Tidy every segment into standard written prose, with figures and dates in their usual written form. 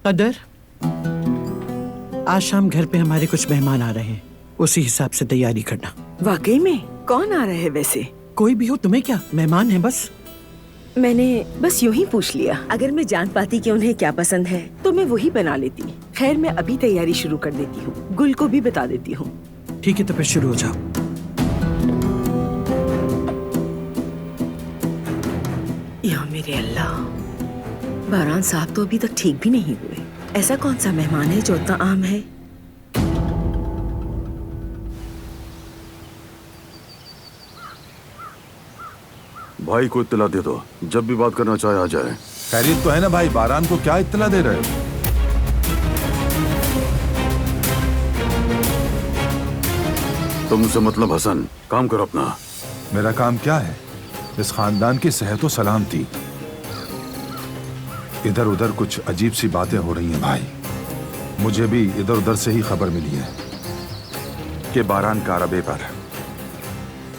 कदर, आज शाम घर पे हमारे कुछ मेहमान आ रहे हैं, उसी हिसाब से तैयारी करना। वाकई में? कौन आ रहे हैं वैसे? कोई भी हो, तुम्हें क्या, मेहमान है बस। मैंने बस यूं ही पूछ लिया। अगर मैं जान पाती कि उन्हें क्या पसंद है तो मैं वही बना लेती। खैर, मैं अभी तैयारी शुरू कर देती हूँ। गुल को भी बता देती हूँ। ठीक है, तो फिर शुरू हो जाओ। या मेरे अल्लाह, बारान साहब तो अभी तक ठीक भी नहीं हुए। ऐसा कौन सा मेहमान है जो इतना आम है? भाई को इत्तला दे दो, जब भी बात करना चाहे आ जाए। खैरियत तो है ना भाई? बारान को क्या इत्तला दे रहे हो? तुमसे मतलब हसन, काम करो अपना। मेरा काम क्या है? इस खानदान की सेहत व सलामती। इधर उधर कुछ अजीब सी बातें हो रही हैं भाई। मुझे भी इधर उधर से ही खबर मिली है कि बारान कारबे पर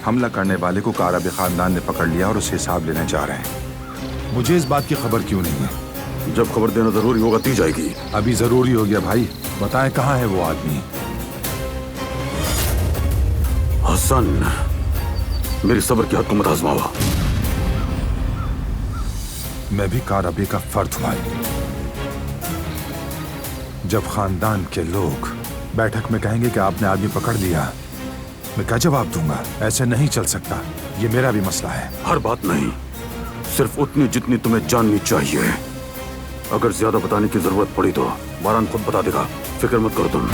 हमला करने वाले को कारबे खानदान ने पकड़ लिया और उससे हिसाब लेने जा रहे हैं। मुझे इस बात की खबर क्यों नहीं है? जब खबर देना जरूरी होगा दी जाएगी। अभी जरूरी हो गया भाई, बताएं कहाँ है वो आदमी? हसन, मेरी सब्र की हद को मत आजमाओ। मैं भी कारबे का फर्द हूं। जब खानदान के लोग बैठक में कहेंगे कि आपने आदमी पकड़ लिया, मैं क्या जवाब दूंगा? ऐसे नहीं चल सकता, ये मेरा भी मसला है। हर बात नहीं, सिर्फ उतनी जितनी तुम्हें जाननी चाहिए। अगर ज्यादा बताने की जरूरत पड़ी तो बारान खुद बता देगा, फिक्र मत करो तुम।